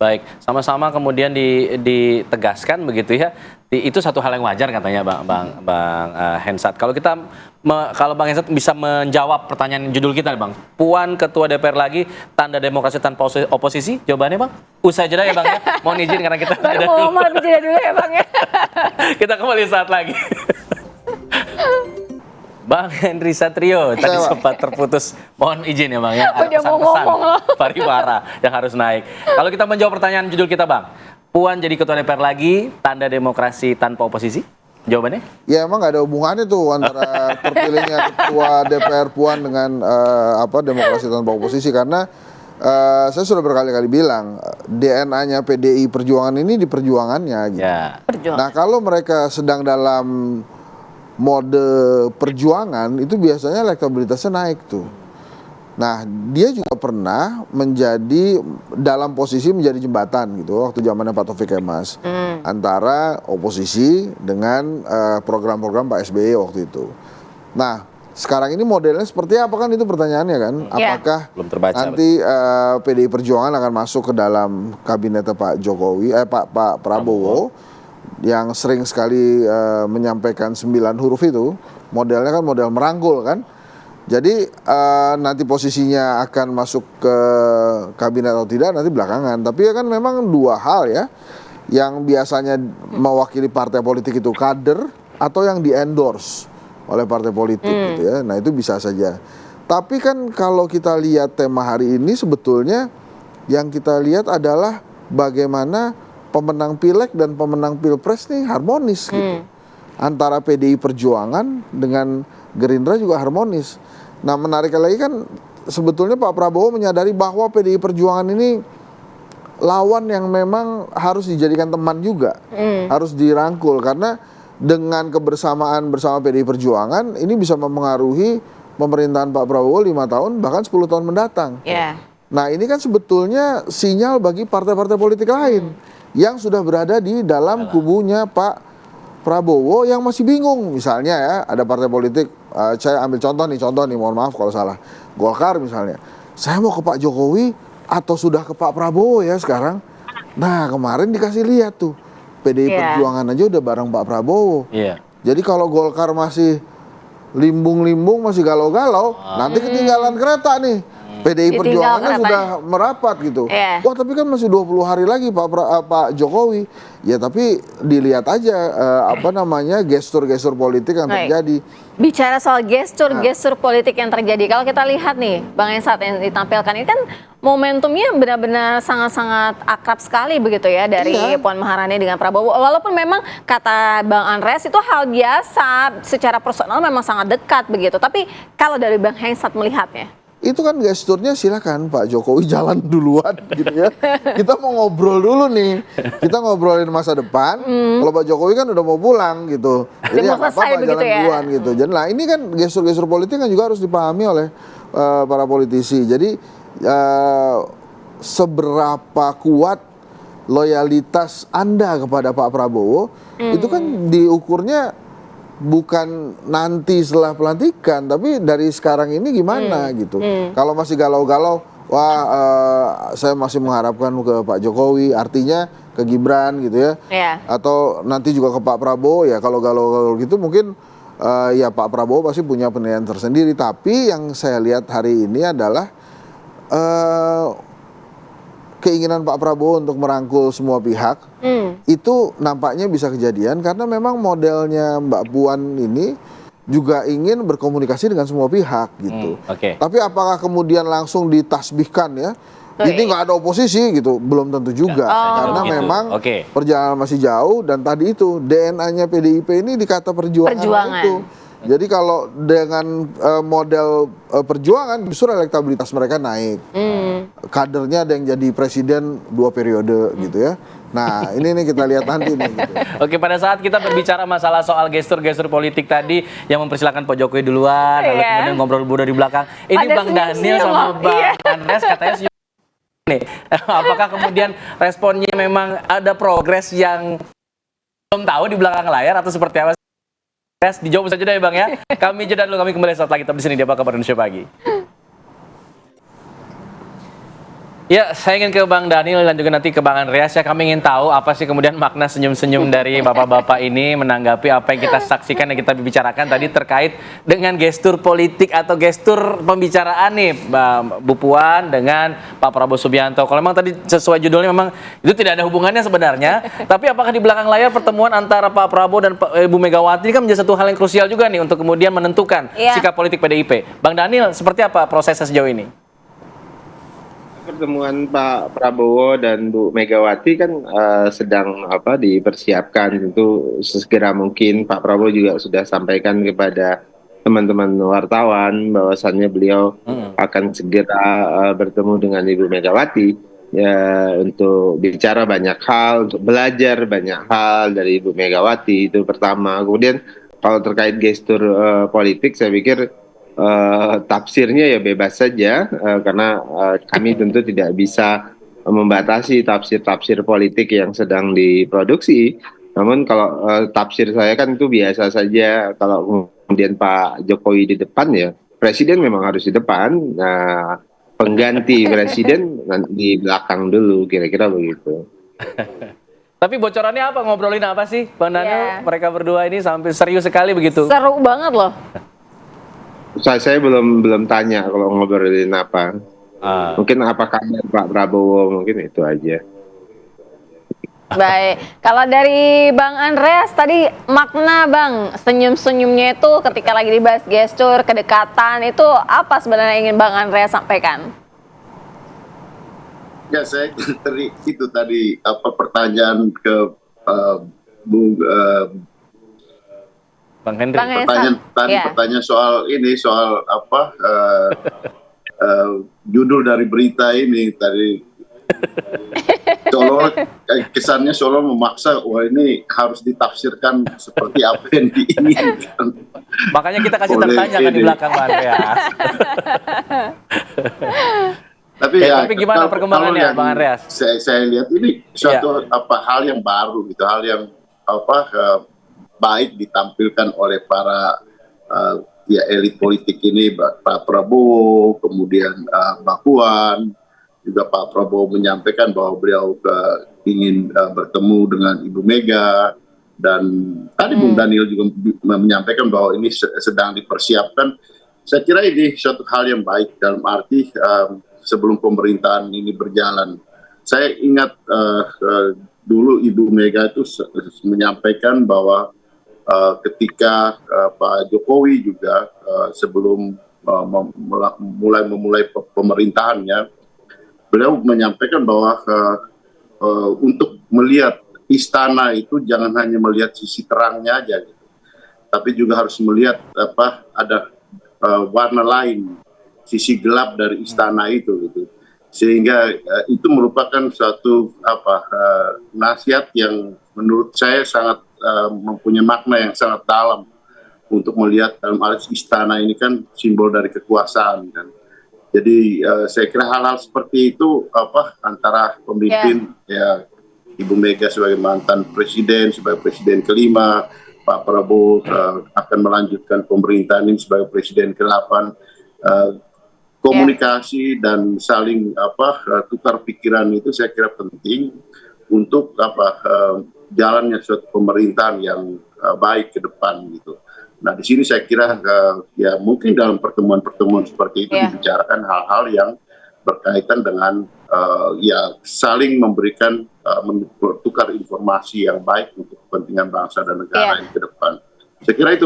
Baik, sama-sama kemudian ditegaskan begitu ya. Itu satu hal yang wajar katanya Bang Hensat. Kalau kalau Bang Hensat bisa menjawab pertanyaan judul kita Bang. Puan Ketua DPR lagi, tanda demokrasi tanpa oposisi? Jawabannya Bang? Usai jeda ya Bang ya. Mohon izin karena kita jeda dulu. Mau jeda dulu ya Bang ya. Kita kembali saat lagi. Bang Henry Satrio tadi sempat terputus, mohon izin ya Bang ya, ada pesan-pesan paripara yang harus naik. Kalau kita menjawab pertanyaan judul kita Bang, Puan jadi Ketua DPR lagi, tanda demokrasi tanpa oposisi? Jawabannya? Ya emang nggak ada hubungannya tuh antara terpilihnya Ketua DPR Puan dengan demokrasi tanpa oposisi, karena saya sudah berkali-kali bilang DNA-nya PDI Perjuangan ini di perjuangannya gitu. Ya. Nah kalau mereka sedang dalam mode perjuangan itu biasanya elektabilitasnya naik tuh. Nah dia juga pernah menjadi dalam posisi menjadi jembatan gitu waktu zamannya Pak Taufik Kemas antara oposisi dengan program-program Pak SBY waktu itu. Nah sekarang ini modelnya seperti apa kan itu pertanyaannya kan? Apakah belum terbaca, nanti PDI Perjuangan akan masuk ke dalam kabinetnya Pak Jokowi, Pak Prabowo yang sering sekali menyampaikan 9 huruf itu, modelnya kan model merangkul kan. Jadi nanti posisinya akan masuk ke kabinet atau tidak nanti belakangan. Tapi ya kan memang dua hal ya, yang biasanya mewakili partai politik itu kader atau yang di-endorse oleh partai politik gitu ya. Nah itu bisa saja. Tapi kan kalau kita lihat tema hari ini sebetulnya yang kita lihat adalah bagaimana pemenang Pileg dan pemenang Pilpres nih harmonis gitu. Antara PDI Perjuangan dengan Gerindra juga harmonis. Nah menarik lagi kan sebetulnya Pak Prabowo menyadari bahwa PDI Perjuangan ini lawan yang memang harus dijadikan teman juga. Harus dirangkul karena dengan kebersamaan bersama PDI Perjuangan ini bisa mempengaruhi pemerintahan Pak Prabowo 5 tahun bahkan 10 tahun mendatang. Nah ini kan sebetulnya sinyal bagi partai-partai politik lain yang sudah berada di dalam kubunya Pak Prabowo yang masih bingung. Misalnya ya, ada partai politik, saya ambil contoh nih, mohon maaf kalau salah. Golkar misalnya, saya mau ke Pak Jokowi atau sudah ke Pak Prabowo ya sekarang. Nah kemarin dikasih lihat tuh, PDI Perjuangan aja udah bareng Pak Prabowo. Jadi kalau Golkar masih limbung-limbung, masih galau-galau, nanti ketinggalan kereta nih. PDI Perjuangannya sudah merapat gitu. Wah tapi kan masih 20 hari lagi Pak Jokowi. Ya tapi dilihat aja gestur-gestur politik yang terjadi. Bicara soal gestur politik yang terjadi, kalau kita lihat nih Bang Hensat yang ditampilkan ini kan momentumnya benar-benar sangat-sangat akrab sekali begitu ya dari Puan Maharani dengan Prabowo. Walaupun memang kata Bang Andreas itu hal biasa, secara personal memang sangat dekat begitu. Tapi kalau dari Bang Hensat melihatnya, itu kan gesturnya silakan Pak Jokowi jalan duluan gitu ya. Kita mau ngobrol dulu nih. Kita ngobrolin masa depan. Kalau Pak Jokowi kan udah mau pulang gitu. Jadi ya apa-apa jalan duluan gitu. Jadi nah ini kan gestur-gestur politik kan juga harus dipahami oleh para politisi. Jadi seberapa kuat loyalitas Anda kepada Pak Prabowo itu kan diukurnya bukan nanti setelah pelantikan, tapi dari sekarang ini gimana gitu. Kalau masih galau-galau, saya masih mengharapkan ke Pak Jokowi, artinya ke Gibran gitu ya. Atau nanti juga ke Pak Prabowo ya. Kalau galau-galau gitu mungkin ya Pak Prabowo pasti punya penilaian tersendiri. Tapi yang saya lihat hari ini adalah keinginan Pak Prabowo untuk merangkul semua pihak itu nampaknya bisa kejadian karena memang modelnya Mbak Puan ini juga ingin berkomunikasi dengan semua pihak gitu. Tapi apakah kemudian langsung ditasbihkan ya? Ini nggak ada oposisi gitu, belum tentu juga karena memang perjalanan masih jauh dan tadi itu DNA-nya PDIP ini dikata perjuangan itu. Jadi kalau dengan model perjuangan justru elektabilitas mereka naik. Kadernya ada yang jadi presiden 2 periode gitu ya. Nah ini nih kita lihat nanti nih gitu. Oke, pada saat kita berbicara masalah soal gestur-gestur politik tadi yang mempersilahkan Pak Jokowi duluan, lalu kemudian ngobrol buru di belakang. Ini Bang Daniel sama Bang Andreas katanya nih. Apakah kemudian responnya memang ada progres yang belum tahu di belakang layar atau seperti apa? Dijawab saja deh Bang ya. Kami jeda dulu, kami kembali saat lagi tetap di sini di Apa Kabar Indonesia Pagi. Ya, saya ingin ke Bang Daniel dan juga nanti ke Bang Andreas ya. Kami ingin tahu apa sih kemudian makna senyum-senyum dari bapak-bapak ini menanggapi apa yang kita saksikan dan kita bicarakan tadi terkait dengan gestur politik atau gestur pembicaraan nih Bu Puan dengan Pak Prabowo Subianto. Kalau memang tadi sesuai judulnya memang itu tidak ada hubungannya sebenarnya, tapi apakah di belakang layar pertemuan antara Pak Prabowo dan Ibu Megawati ini kan menjadi satu hal yang krusial juga nih untuk kemudian menentukan sikap politik PDIP. Bang Daniel, seperti apa prosesnya sejauh ini? Pertemuan Pak Prabowo dan Bu Megawati kan sedang dipersiapkan, tentu sesegera mungkin. Pak Prabowo juga sudah sampaikan kepada teman-teman wartawan bahwasannya beliau akan segera bertemu dengan Ibu Megawati ya, untuk bicara banyak hal, untuk belajar banyak hal dari Ibu Megawati. Itu pertama. Kemudian kalau terkait gestur politik, saya pikir tafsirnya ya bebas saja, karena kami tentu tidak bisa membatasi tafsir-tafsir politik yang sedang diproduksi. Namun kalau tafsir saya kan itu biasa saja. Kalau kemudian Pak Jokowi di depan, ya presiden memang harus di depan. Nah, pengganti presiden di belakang dulu, kira-kira begitu. Tapi bocorannya apa? Ngobrolin apa sih, Bang Daniel? Mereka berdua ini sampai serius sekali begitu. Seru banget loh. Saya belum tanya kalau ngobrolin apa. Mungkin apa kabar Pak Prabowo, mungkin itu aja. Baik, kalau dari Bang Andreas tadi makna Bang senyum-senyumnya itu ketika lagi dibahas gestur, kedekatan itu apa sebenarnya ingin Bang Andreas sampaikan? Ya, saya itu tadi pertanyaan ke Bu Bang Henry. Pertanyaan soal ini, soal judul dari berita ini tadi. Kesannya seolah memaksa, wah ini harus ditafsirkan seperti apa yang diinginkan. Makanya kita kasih tertanya kan di belakang Bang Andreas. Tapi gimana perkembangannya, Bang Andreas? Saya lihat ini suatu hal yang baru gitu, hal yang baik ditampilkan oleh para elit politik ini, Pak Prabowo, kemudian Mbak Puan, juga Pak Prabowo menyampaikan bahwa beliau ingin bertemu dengan Ibu Mega, dan tadi Bung Daniel juga menyampaikan bahwa ini sedang dipersiapkan. Saya kira ini suatu hal yang baik dalam arti sebelum pemerintahan ini berjalan. Saya ingat dulu Ibu Mega itu menyampaikan bahwa ketika Pak Jokowi juga sebelum memulai pemerintahannya, beliau menyampaikan bahwa untuk melihat istana itu jangan hanya melihat sisi terangnya aja, gitu, tapi juga harus melihat ada warna lain, sisi gelap dari istana itu, gitu. Sehingga itu merupakan suatu nasihat yang menurut saya sangat mempunyai makna yang sangat dalam untuk melihat dalam arti istana ini kan simbol dari kekuasaan kan. Jadi saya kira hal-hal seperti itu antara pemimpin ya Ibu Mega sebagai mantan presiden, sebagai presiden kelima, Pak Prabowo akan melanjutkan pemerintahan ini sebagai presiden ke-8, komunikasi dan saling tukar pikiran itu saya kira penting untuk jalannya suatu pemerintahan yang baik ke depan gitu. Nah, di sini saya kira ya mungkin dalam pertemuan-pertemuan seperti itu dibicarakan hal-hal yang berkaitan dengan ya saling memberikan bertukar informasi yang baik untuk kepentingan bangsa dan negara yang ke depan. Saya kira itu